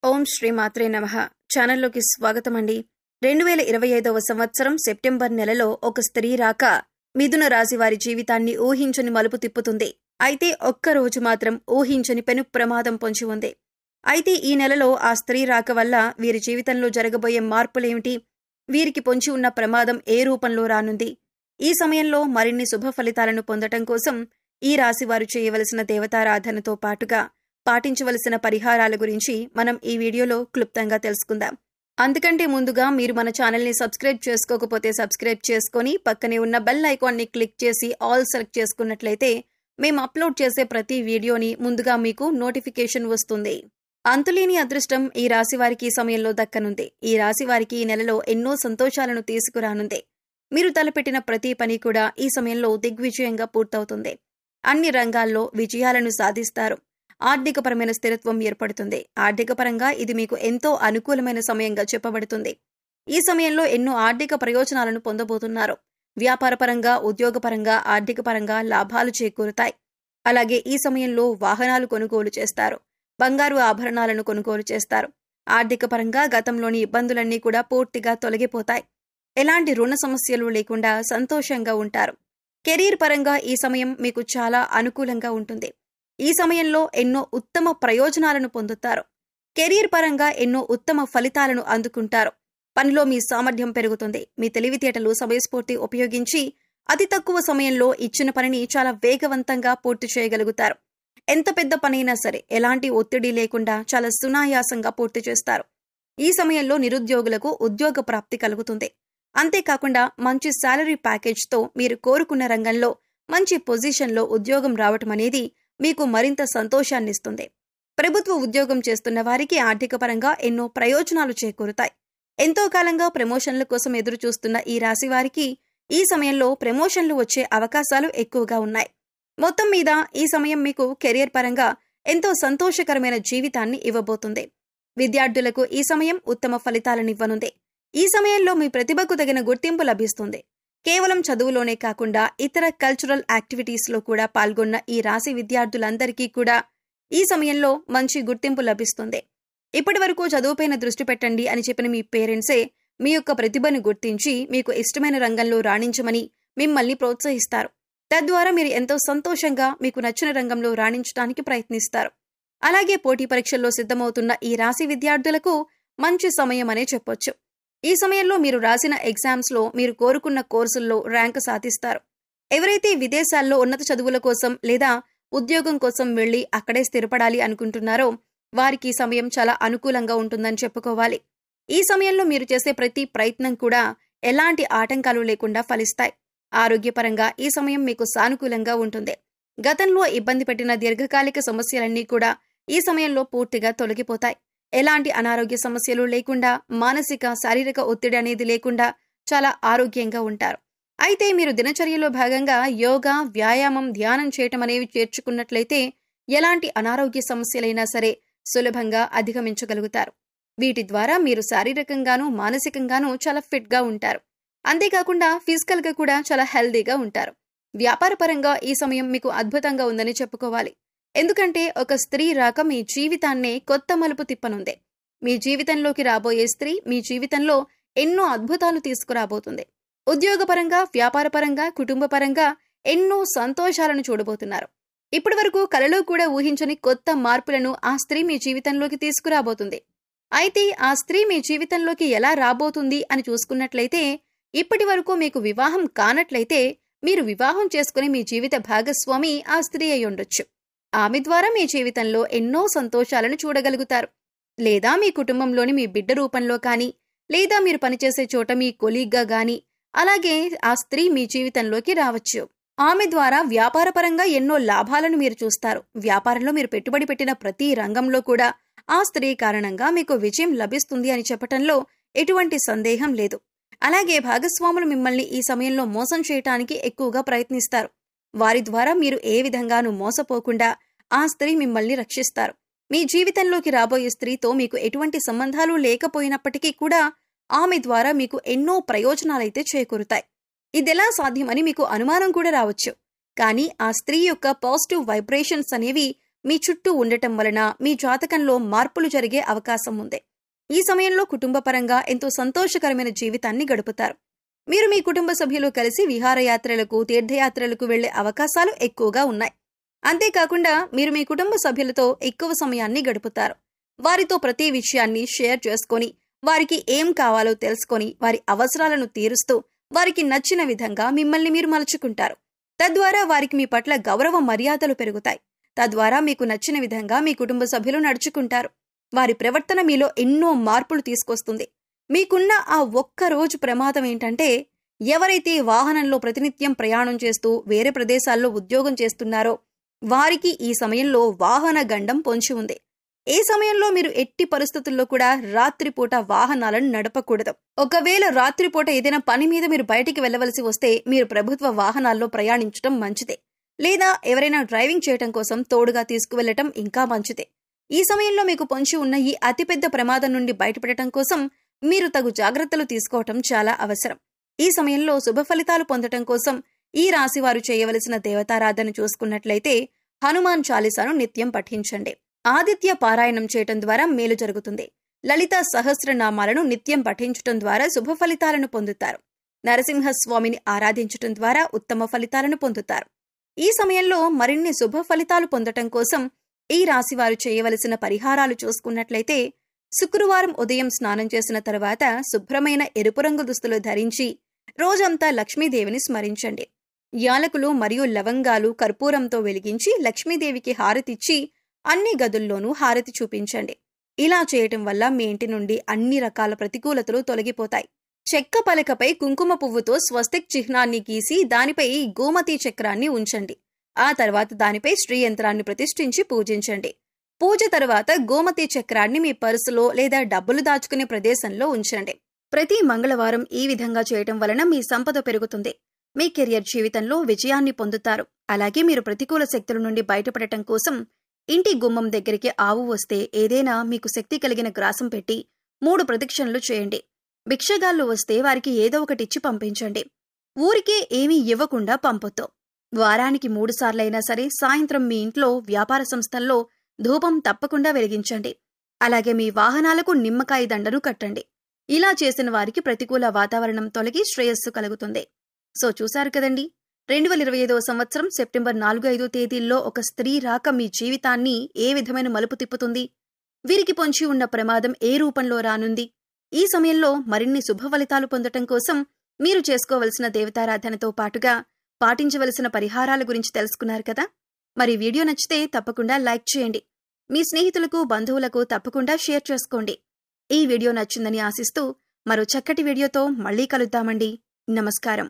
ఓం శ్రీ మాత్రే నమః. ఛానల్లోకి స్వాగతమండి. 2025వ సంవత్సరం సెప్టెంబర్ నెలలో ఒక స్త్రీ రాక మిథున రాశి వారి జీవితాన్ని ఊహించని మలుపు తిప్పుతుంది. అయితే ఒక్కరోజు మాత్రం ఊహించని పెను ప్రమాదం పొంచి ఉంది. అయితే ఈ నెలలో ఆ స్త్రీ రాక వల్ల వీరి జీవితంలో జరగబోయే మార్పులేమిటి, వీరికి పొంచి ఉన్న ప్రమాదం ఏ రూపంలో రానుంది, ఈ సమయంలో మరిన్ని శుభ ఫలితాలను పొందటం కోసం ఈ రాశి వారు చేయవలసిన దేవతారాధనతో పాటుగా పాటించవలసిన పరిహారాల గురించి మనం ఈ వీడియోలో క్లుప్తంగా తెలుసుకుందాం. అందుకంటే ముందుగా మీరు మన ఛానల్ని సబ్స్క్రైబ్ చేసుకోకపోతే సబ్స్క్రైబ్ చేసుకొని పక్కనే ఉన్న బెల్ ఐకాన్ని క్లిక్ చేసి ఆల్ సెలెక్ట్ చేసుకున్నట్లయితే మేము అప్లోడ్ చేసే ప్రతి వీడియోని ముందుగా మీకు నోటిఫికేషన్ వస్తుంది. అంతులేని అదృష్టం ఈ రాశి వారికి ఈ సమయంలో దక్కనుంది. ఈ రాశి వారికి ఈ నెలలో ఎన్నో సంతోషాలను తీసుకురానుంది. మీరు తలపెట్టిన ప్రతి పని కూడా ఈ సమయంలో దిగ్విజయంగా పూర్తవుతుంది. అన్ని రంగాల్లో విజయాలను సాధిస్తారు. ఆర్థికపరమైన స్థిరత్వం ఏర్పడుతుంది. ఆర్థికపరంగా ఇది మీకు ఎంతో అనుకూలమైన సమయంగా చెప్పబడుతుంది. ఈ సమయంలో ఎన్నో ఆర్థిక ప్రయోజనాలను పొందబోతున్నారు. వ్యాపారపరంగా, ఉద్యోగపరంగా, ఆర్థికపరంగా లాభాలు చేకూరుతాయి. అలాగే ఈ సమయంలో వాహనాలు కొనుగోలు చేస్తారు. బంగారు ఆభరణాలను కొనుగోలు చేస్తారు. ఆర్థికపరంగా గతంలోని ఇబ్బందులన్నీ కూడా పూర్తిగా తొలగిపోతాయి. ఎలాంటి రుణ సమస్యలు లేకుండా సంతోషంగా ఉంటారు. కెరీర్ పరంగా ఈ సమయం మీకు చాలా అనుకూలంగా ఉంటుంది. ఈ సమయంలో ఎన్నో ఉత్తమ ప్రయోజనాలను పొందుతారు. కెరీర్ పరంగా ఎన్నో ఉత్తమ ఫలితాలను అందుకుంటారు. పనిలో మీ సామర్థ్యం పెరుగుతుంది. మీ తెలివితేటలు, సమయస్ఫూర్తి ఉపయోగించి అతి తక్కువ సమయంలో ఇచ్చిన పనిని చాలా వేగవంతంగా పూర్తి చేయగలుగుతారు. ఎంత పెద్ద పనైనా సరే ఎలాంటి ఒత్తిడి లేకుండా చాలా సునాయాసంగా పూర్తి చేస్తారు. ఈ సమయంలో నిరుద్యోగులకు ఉద్యోగ ప్రాప్తి కలుగుతుంది. అంతేకాకుండా మంచి శాలరీ ప్యాకేజ్తో మీరు కోరుకున్న రంగంలో మంచి పొజిషన్లో ఉద్యోగం రావటం అనేది మీకు మరింత సంతోషాన్నిస్తుంది. ప్రభుత్వ ఉద్యోగం చేస్తున్న వారికి ఆర్థికపరంగా ఎన్నో ప్రయోజనాలు చేకూరుతాయి. ఎంతో కాలంగా ప్రమోషన్ల కోసం ఎదురు చూస్తున్న ఈ రాశి వారికి ఈ సమయంలో ప్రమోషన్లు వచ్చే అవకాశాలు ఎక్కువగా ఉన్నాయి. మొత్తం మీద ఈ సమయం మీకు కెరియర్ పరంగా ఎంతో సంతోషకరమైన జీవితాన్ని ఇవ్వబోతుంది. విద్యార్థులకు ఈ సమయం ఉత్తమ ఫలితాలనివ్వనుంది. ఈ సమయంలో మీ ప్రతిభకు తగిన గుర్తింపు లభిస్తుంది. కేవలం చదువులోనే కాకుండా ఇతర కల్చరల్ యాక్టివిటీస్లో కూడా పాల్గొన్న ఈ రాశి విద్యార్థులందరికీ కూడా ఈ సమయంలో మంచి గుర్తింపు లభిస్తుంది. ఇప్పటి వరకు చదువుపైన దృష్టి పెట్టండి అని చెప్పిన మీ పేరెంట్సే మీ యొక్క ప్రతిభను గుర్తించి మీకు ఇష్టమైన రంగంలో రాణించమని మిమ్మల్ని ప్రోత్సహిస్తారు. తద్వారా మీరు ఎంతో సంతోషంగా మీకు నచ్చిన రంగంలో రాణించడానికి ప్రయత్నిస్తారు. అలాగే పోటీ పరీక్షల్లో సిద్ధమవుతున్న ఈ రాశి విద్యార్థులకు మంచి సమయం అనే చెప్పొచ్చు. ఈ సమయంలో మీరు రాసిన ఎగ్జామ్స్లో మీరు కోరుకున్న కోర్సుల్లో ర్యాంకు సాధిస్తారు. ఎవరైతే విదేశాల్లో ఉన్నత చదువుల కోసం లేదా ఉద్యోగం కోసం వెళ్లి అక్కడే స్థిరపడాలి అనుకుంటున్నారో వారికి ఈ సమయం చాలా అనుకూలంగా ఉంటుందని చెప్పుకోవాలి. ఈ సమయంలో మీరు చేసే ప్రతి ప్రయత్నం కూడా ఎలాంటి ఆటంకాలు లేకుండా ఫలిస్తాయి. ఆరోగ్యపరంగా ఈ సమయం మీకు సానుకూలంగా ఉంటుంది. గతంలో ఇబ్బంది పెట్టిన దీర్ఘకాలిక సమస్యలన్నీ కూడా ఈ సమయంలో పూర్తిగా తొలగిపోతాయి. ఎలాంటి అనారోగ్య సమస్యలు లేకుండా, మానసిక, శారీరక ఒత్తిడి అనేది లేకుండా చాలా ఆరోగ్యంగా ఉంటారు. అయితే మీరు దినచర్యలో భాగంగా యోగా, వ్యాయామం, ధ్యానం చేయటం అనేవి చేర్చుకున్నట్లయితే ఎలాంటి అనారోగ్య సమస్యలైనా సరే సులభంగా అధిగమించగలుగుతారు. వీటి ద్వారా మీరు శారీరకంగానూ మానసికంగానూ చాలా ఫిట్గా ఉంటారు. అంతేకాకుండా ఫిజికల్గా కూడా చాలా హెల్దీగా ఉంటారు. వ్యాపారపరంగా ఈ సమయం మీకు అద్భుతంగా ఉందని చెప్పుకోవాలి. ఎందుకంటే ఒక స్త్రీ రాక మీ జీవితాన్నే కొత్త మలుపు తిప్పనుంది. మీ జీవితంలోకి రాబోయే స్త్రీ మీ జీవితంలో ఎన్నో అద్భుతాలు తీసుకురాబోతుంది. ఉద్యోగపరంగా, వ్యాపారపరంగా, కుటుంబపరంగా ఎన్నో సంతోషాలను చూడబోతున్నారు. ఇప్పటి వరకు కలలో కూడా ఊహించని కొత్త మార్పులను ఆ స్త్రీ మీ జీవితంలోకి తీసుకురాబోతుంది. అయితే ఆ స్త్రీ మీ జీవితంలోకి ఎలా రాబోతుంది అని చూసుకున్నట్లయితే ఇప్పటి వరకు మీకు వివాహం కానట్లయితే మీరు వివాహం చేసుకుని మీ జీవిత భాగస్వామి ఆ స్త్రీ అయి ఉండొచ్చు. ఆమె ద్వారా మీ జీవితంలో ఎన్నో సంతోషాలను చూడగలుగుతారు. లేదా మీ కుటుంబంలోని మీ బిడ్డ రూపంలో కానీ, లేదా మీరు పనిచేసే చోట మీ కొలీగ్గా గాని, అలాగే ఆ స్త్రీ మీ జీవితంలోకి రావచ్చు. ఆమె ద్వారా వ్యాపారపరంగా ఎన్నో లాభాలను మీరు చూస్తారు. వ్యాపారంలో మీరు పెట్టుబడి పెట్టిన ప్రతి రంగంలో కూడా ఆ స్త్రీ కారణంగా మీకు విజయం లభిస్తుంది అని చెప్పటంలో ఎటువంటి సందేహం లేదు. అలాగే భాగస్వాములు మిమ్మల్ని ఈ సమయంలో మోసం చేయటానికి ఎక్కువగా ప్రయత్నిస్తారు. వారి ద్వారా మీరు ఏ విధంగానూ మోసపోకుండా ఆ స్త్రీ మిమ్మల్ని రక్షిస్తారు. మీ జీవితంలోకి రాబోయే స్త్రీతో మీకు ఎటువంటి సంబంధాలు లేకపోయినప్పటికీ కూడా ఆమె ద్వారా మీకు ఎన్నో ప్రయోజనాలైతే చేకూరుతాయి. ఇదెలా సాధ్యమని మీకు అనుమానం కూడా రావచ్చు. కానీ ఆ స్త్రీ యొక్క పాజిటివ్ వైబ్రేషన్స్ అనేవి మీ చుట్టూ ఉండటం వలన మీ జాతకంలో మార్పులు జరిగే అవకాశం ఉంది. ఈ సమయంలో కుటుంబపరంగా ఎంతో సంతోషకరమైన జీవితాన్ని గడుపుతారు. మీరు మీ కుటుంబ సభ్యులు కలిసి విహారయాత్రలకు, తీర్థయాత్రలకు వెళ్లే అవకాశాలు ఎక్కువగా ఉన్నాయి. అంతేకాకుండా మీరు మీ కుటుంబ సభ్యులతో ఎక్కువ సమయాన్ని గడుపుతారు. వారితో ప్రతి విషయాన్ని షేర్ చేసుకొని, వారికి ఏం కావాలో తెలుసుకొని, వారి అవసరాలను తీరుస్తూ, వారికి నచ్చిన విధంగా మిమ్మల్ని మీరు మలుచుకుంటారు. తద్వారా వారికి మీ పట్ల గౌరవ మర్యాదలు పెరుగుతాయి. తద్వారా మీకు నచ్చిన విధంగా మీ కుటుంబ సభ్యులు నడుచుకుంటారు. వారి ప్రవర్తన మీలో ఎన్నో మార్పులు తీసుకొస్తుంది. మీకున్న ఆ ఒక్క రోజు ప్రమాదం ఏంటంటే, ఎవరైతే వాహనంలో ప్రతినిత్యం ప్రయాణం చేస్తూ వేరే ప్రదేశాల్లో ఉద్యోగం చేస్తున్నారో వారికి ఈ సమయంలో వాహన గండం పొంచి ఉంది. ఏ సమయంలో మీరు ఎట్టి పరిస్థితుల్లో కూడా రాత్రిపూట వాహనాలను నడపకూడదు. ఒకవేళ రాత్రిపూట ఏదైనా పని మీద మీరు బయటికి వెళ్లవలసి వస్తే మీరు ప్రభుత్వ వాహనాల్లో ప్రయాణించడం మంచిదే. లేదా ఎవరైనా డ్రైవింగ్ చేయటం కోసం తోడుగా తీసుకువెళ్లటం ఇంకా మంచిదే. ఈ సమయంలో మీకు పొంచి ఉన్న ఈ అతిపెద్ద ప్రమాదం నుండి బయటపడటం కోసం మీరు తగు జాగ్రత్తలు తీసుకోవటం చాలా అవసరం. ఈ సమయంలో శుభ ఫలితాలు పొందటం కోసం ఈ రాశివారు చేయవలసిన దేవతారాధన చూసుకున్నట్లయితే హనుమాన్ చాలీసాను నిత్యం పఠించండి. ఆదిత్య పారాయణం చేయటం ద్వారా మేలు జరుగుతుంది. లలిత సహస్రనామాలను నిత్యం పఠించటం ద్వారా శుభ ఫలితాలను పొందుతారు. నరసింహస్వామిని ఆరాధించటం ద్వారా ఉత్తమ ఫలితాలను పొందుతారు. ఈ సమయంలో మరిన్ని శుభ ఫలితాలు పొందటం కోసం ఈ రాశివారు చేయవలసిన పరిహారాలు చూసుకున్నట్లయితే శుక్రవారం ఉదయం స్నానం చేసిన తరువాత శుభ్రమైన ఎరుపు రంగు దుస్తులు ధరించి రోజంతా లక్ష్మీదేవిని స్మరించండి. యాలకులు మరియు లవంగాలు కర్పూరంతో వెలిగించి లక్ష్మీదేవికి హారతిచ్చి అన్ని గదుల్లోనూ హారతి చూపించండి. ఇలా చేయటం వల్ల మీ ఇంటి నుండి అన్ని రకాల ప్రతికూలతలు తొలగిపోతాయి. చెక్క పలకపై కుంకుమ పువ్వుతో స్వస్తిక్ చిహ్నాన్ని గీసి దానిపై గోమతి చక్రాన్ని ఉంచండి. ఆ తర్వాత దానిపై శ్రీయంత్రాన్ని ప్రతిష్ఠించి పూజించండి. పూజ తర్వాత గోమతి చక్రాన్ని మీ పర్సులో లేదా డబ్బులు దాచుకునే ప్రదేశంలో ఉంచండి. ప్రతి మంగళవారం ఈ విధంగా చేయటం వలన మీ సంపద పెరుగుతుంది. మీ కెరియర్ జీవితంలో విజయాన్ని పొందుతారు. అలాగే మీరు ప్రతికూల శక్తుల నుండి బయటపడటం కోసం ఇంటి గుమ్మం దగ్గరికి ఆవు వస్తే ఏదైనా మీకు శక్తి కలిగిన గ్రాసం పెట్టి 3 ప్రదక్షిణలు చేయండి. భిక్షగాళ్లు వస్తే వారికి ఏదో ఒకటిచ్చి పంపించండి. ఊరికే ఏమీ ఇవ్వకుండా పంపొద్దు. వారానికి 3 సార్లైనా సరే సాయంత్రం మీ ఇంట్లో వ్యాపార సంస్థల్లో ధూపం తప్పకుండా వెలిగించండి. అలాగే మీ వాహనాలకు నిమ్మకాయ దండను కట్టండి. ఇలా చేసిన వారికి ప్రతికూల వాతావరణం తొలగి శ్రేయస్సు కలుగుతుంది. సో చూశారు కదండి, 2025వ సంవత్సరం సెప్టెంబర్ 4-5 తేదీల్లో ఒక స్త్రీ రాక మీ జీవితాన్ని ఏ విధమైన మలుపు తిప్పుతుంది? వీరికి పొంచి ఉన్న ప్రమాదం ఏ రూపంలో రానుంది? ఈ సమయంలో మరిన్ని శుభ ఫలితాలు పొందటం కోసం మీరు చేసుకోవలసిన దేవతారాధనతో పాటుగా పాటించవలసిన పరిహారాల గురించి తెలుసుకున్నారు కదా. మరి వీడియో నచ్చితే తప్పకుండా లైక్ చేయండి. మీ స్నేహితులకు, బంధువులకు తప్పకుండా షేర్ చేసుకోండి. ఈ వీడియో నచ్చిందని ఆశిస్తూ మరో చక్కటి వీడియోతో మళ్ళీ కలుద్దామండి. నమస్కారం.